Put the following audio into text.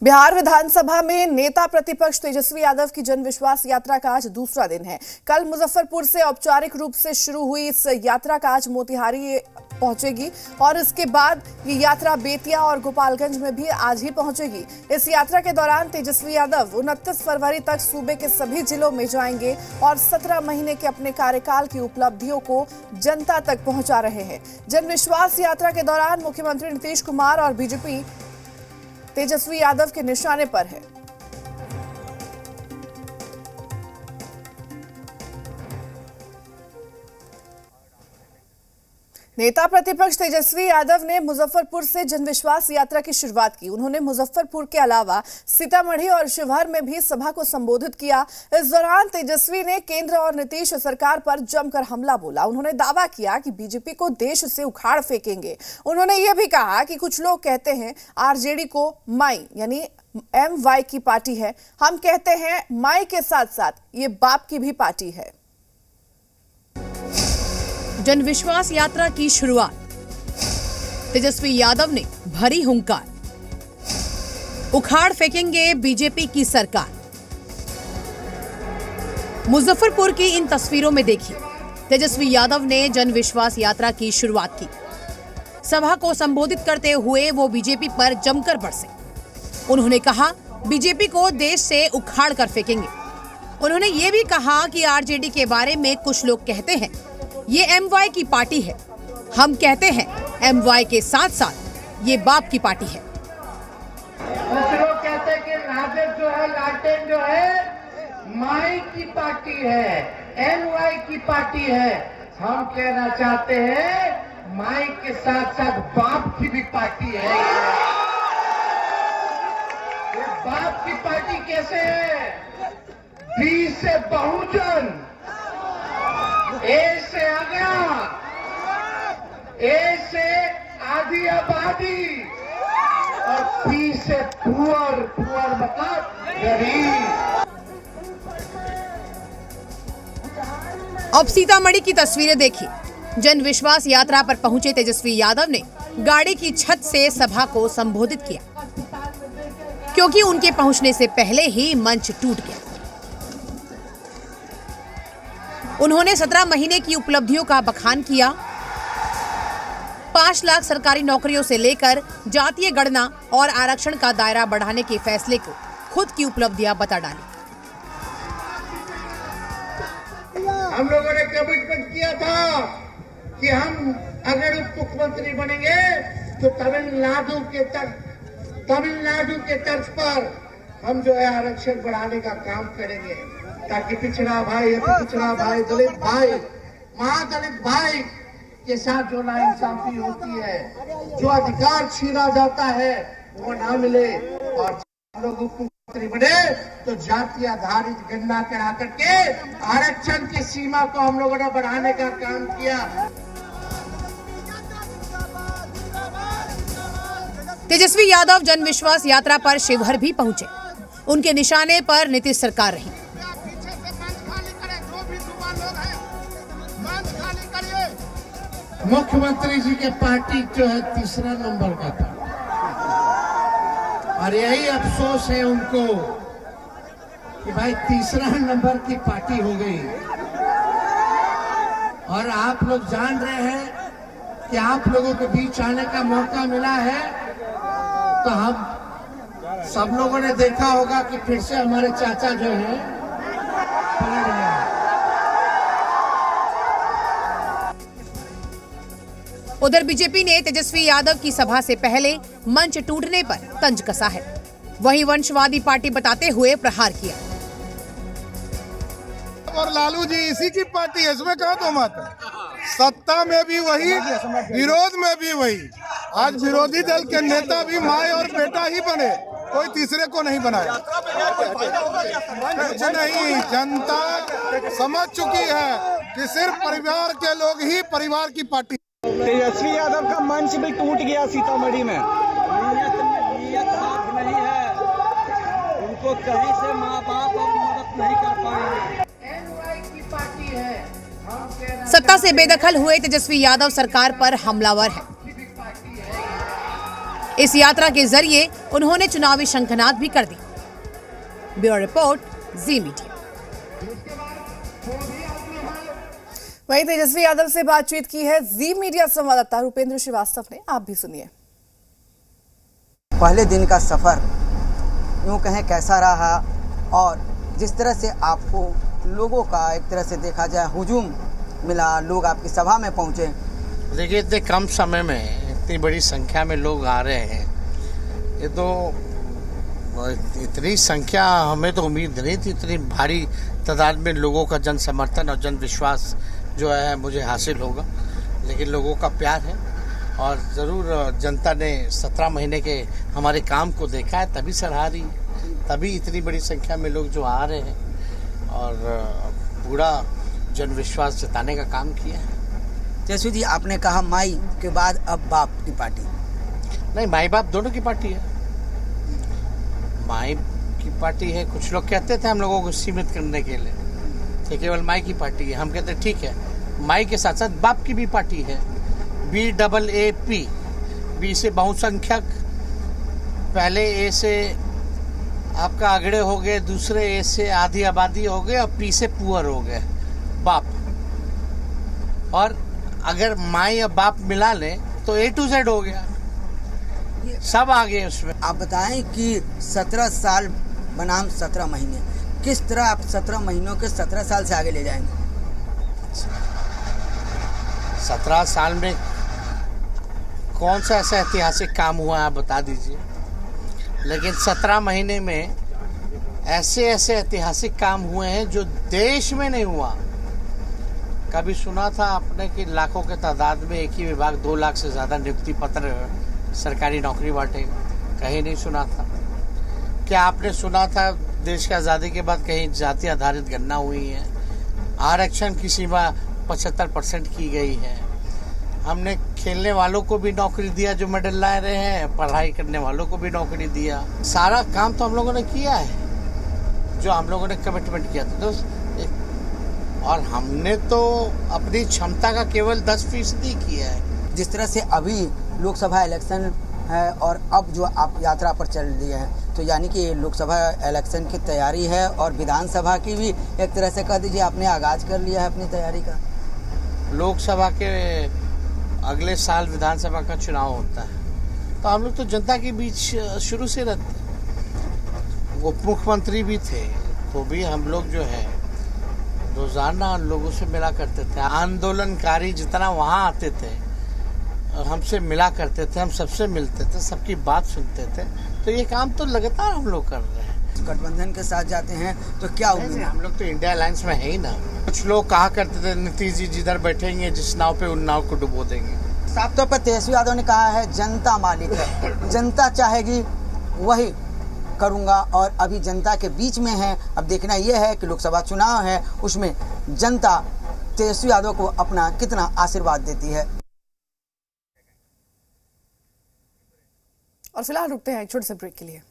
बिहार विधानसभा में नेता प्रतिपक्ष तेजस्वी यादव की जन विश्वास यात्रा का आज दूसरा दिन है। कल मुजफ्फरपुर से औपचारिक रूप से शुरू हुई इस यात्रा का आज मोतिहारी पहुंचेगी और इसके बाद ये यात्रा बेतिया और गोपालगंज में भी आज ही पहुंचेगी। इस यात्रा के दौरान तेजस्वी यादव 29 फरवरी तक सूबे के सभी जिलों में जाएंगे और 17 महीने के अपने कार्यकाल की उपलब्धियों को जनता तक पहुंचा रहे हैं। जन विश्वास यात्रा के दौरान मुख्यमंत्री नीतीश कुमार और बीजेपी तेजस्वी यादव के निशाने पर है। नेता प्रतिपक्ष तेजस्वी यादव ने मुजफ्फरपुर से जनविश्वास यात्रा की शुरुआत की। उन्होंने मुजफ्फरपुर के अलावा सीतामढ़ी और शिवहर में भी सभा को संबोधित किया। इस दौरान तेजस्वी ने केंद्र और नीतीश सरकार पर जमकर हमला बोला। उन्होंने दावा किया कि बीजेपी को देश से उखाड़ फेंकेंगे। उन्होंने यह भी कहा कि कुछ लोग कहते हैं आरजेडी को माई यानी MY की पार्टी है। हम कहते हैं माई के साथ साथ ये बाप की भी पार्टी है। जन विश्वास यात्रा की शुरुआत, तेजस्वी यादव ने भरी हुंकार, उखाड़ फेंकेंगे बीजेपी की सरकार। मुजफ्फरपुर की इन तस्वीरों में देखिए, तेजस्वी यादव ने जन विश्वास यात्रा की शुरुआत की। सभा को संबोधित करते हुए वो बीजेपी पर जमकर बरसे। उन्होंने कहा बीजेपी को देश से उखाड़ कर फेंकेंगे। उन्होंने ये भी कहा कि आरजेडी के बारे में कुछ लोग कहते हैं ये MY की पार्टी है। हम कहते हैं MY के साथ साथ ये बाप की पार्टी है। कुछ लोग कहते हैं कि राजद जो है, लालटेन जो है, माई की पार्टी है, MY की पार्टी है। हम कहना चाहते हैं माई के साथ साथ बाप की भी पार्टी है। ये बाप की पार्टी कैसे है? B से बहुजन, A से आगरा, A से आधी आबादी और P से पुअर मतलब गरीब। अब सीतामढ़ी की तस्वीरें देखिए। जन विश्वास यात्रा पर पहुंचे तेजस्वी यादव ने गाड़ी की छत से सभा को संबोधित किया, क्योंकि उनके पहुंचने से पहले ही मंच टूट गया। उन्होंने 17 महीने की उपलब्धियों का बखान किया। 5 लाख सरकारी नौकरियों से लेकर जातीय गणना और आरक्षण का दायरा बढ़ाने के फैसले को खुद की उपलब्धियां बता डाली। हम लोगों ने कमिटमेंट किया था कि हम अगर उप मुख्यमंत्री बनेंगे तो तमिलनाडु के तर्ज पर हम जो है आरक्षण बढ़ाने का काम करेंगे, ताकि पिछड़ा भाई, दलित भाई, महादलित भाई के साथ जो नाइंसाफी होती है, जो अधिकार छीना जाता है वो ना मिले। और हम लोग उप मुख्यमंत्री बने तो जाति आधारित गणना करा करके आरक्षण की सीमा को हम लोगों ने बढ़ाने का काम किया। तेजस्वी यादव जन विश्वास यात्रा पर शिवहर भी पहुंचे। उनके निशाने पर नीतीश सरकार रही। मुख्यमंत्री जी के पार्टी जो है तीसरा नंबर का था और यही अफसोस है उनको कि भाई तीसरा नंबर की पार्टी हो गई। और आप लोग जान रहे हैं कि आप लोगों के बीच आने का मौका मिला है, तो हम सब लोगों ने देखा होगा कि फिर से हमारे चाचा जो हैं पलट गए। उधर बीजेपी ने तेजस्वी यादव की सभा से पहले मंच टूटने पर तंज कसा है। वहीं वंशवादी पार्टी बताते हुए प्रहार किया। और लालू जी इसी की पार्टी है, इसमें कहाँ तो मत है। सत्ता में भी वही, विरोध में भी वही। आज विरोधी दल के नेता भी माँ और बेटा ही बने, कोई तीसरे को नहीं बनाया। कुछ नहीं, जनता समझ चुकी है कि सिर्फ परिवार के लोग ही परिवार की पार्टी। तेजस्वी यादव का मंच भी टूट गया सीतामढ़ी में। नीयत साफ नहीं है, उनको कहीं से माँ बाप और मदद नहीं कर पाएंगे। सत्ता से बेदखल हुए तेजस्वी यादव सरकार पर हमलावर है। इस यात्रा के जरिए उन्होंने चुनावी शंखनाद भी कर दी। ब्यूरो रिपोर्ट, जी मीडिया। वहीं तेजस्वी यादव से बातचीत की है जी मीडिया संवाददाता रुपेंद्र श्रीवास्तव ने, आप भी सुनिए। पहले दिन का सफर यूँ कहें कैसा रहा, और जिस तरह से आपको लोगों का एक तरह से देखा जाए हुजूम मिला, लोग आपकी सभा में पहुंचे। देखिए, इतने कम समय में इतनी बड़ी संख्या में लोग आ रहे हैं, ये तो इतनी संख्या हमें तो उम्मीद नहीं थी। इतनी भारी तादाद में लोगों का जन समर्थन और जन विश्वास जो है मुझे हासिल होगा, लेकिन लोगों का प्यार है और ज़रूर जनता ने 17 महीने के हमारे काम को देखा है, तभी सराहा रही है, तभी इतनी बड़ी संख्या में लोग जो आ रहे हैं और पूरा जन विश्वास जताने का काम किया है। तेजस्वी जी, आपने कहा माई के बाद अब बाप की पार्टी। नहीं, माई बाप दोनों की पार्टी है। माई की पार्टी है, कुछ लोग कहते थे हम लोगों को सीमित करने के लिए कि केवल माई की पार्टी है। हम कहते ठीक है, माई के साथ साथ बाप की भी पार्टी है, BAAP। बी से बहुसंख्यक, पहले ए से आपका अगड़े हो गए, दूसरे ए से आधी आबादी हो गए और पी से पुअर हो गए, बाप। और अगर माई और बाप मिला लें तो A to Z हो गया, सब आ गए उसमें। आप बताएं कि 17 साल बनाम 17 महीने, किस तरह आप 17 महीनों के 17 साल से आगे ले जाएंगे? 17 साल में कौन सा ऐसा ऐतिहासिक काम हुआ है आप बता दीजिए। लेकिन 17 महीने में ऐसे ऐसे ऐतिहासिक काम हुए हैं जो देश में नहीं हुआ। कभी सुना था आपने कि लाखों के तादाद में एक ही विभाग 2 लाख से ज़्यादा नियुक्ति पत्र सरकारी नौकरी बांटेगा? कहीं नहीं सुना था। क्या आपने सुना था देश की आज़ादी के बाद कहीं जाति आधारित गणना हुई है? आरक्षण की सीमा 75% की गई है। हमने खेलने वालों को भी नौकरी दिया जो मेडल ला रहे हैं, पढ़ाई करने वालों को भी नौकरी दिया। सारा काम तो हम लोगों ने किया है जो हम लोगों ने कमिटमेंट किया था दोस्त। और हमने तो अपनी क्षमता का केवल 10% किया है। जिस तरह से अभी लोकसभा इलेक्शन है और अब जो आप यात्रा पर चल रही हैं, तो यानी कि लोकसभा इलेक्शन की तैयारी है और विधानसभा की भी एक तरह से कह दीजिए आपने आगाज कर लिया है अपनी तैयारी का। लोकसभा के अगले साल विधानसभा का चुनाव होता है, तो हम लोग तो जनता के बीच शुरू से रहते। उप मुख्यमंत्री भी थे तो भी हम लोग जो है रोजाना लोगों से मिला करते थे। आंदोलनकारी जितना वहाँ आते थे हमसे मिला करते थे, हम सबसे मिलते थे, सबकी बात सुनते थे। तो ये काम तो लगातार हम लोग कर रहे हैं। गठबंधन के साथ जाते हैं तो क्या उम्मीद है? हम लोग तो इंडिया अलायंस में है ही ना। कुछ लोग कहा करते थे नीतीश जी जिधर बैठेंगे जिस नाव पे उन नाव को डुबो देंगे। साफ तौर पर तेजस्वी यादव ने कहा है जनता मालिक है, जनता चाहेगी वही करूंगा, और अभी जनता के बीच में है। अब देखना यह है कि लोकसभा चुनाव है, उसमें जनता तेजस्वी यादव को अपना कितना आशीर्वाद देती है। और फिलहाल रुकते हैं एक छोटे से ब्रेक के लिए।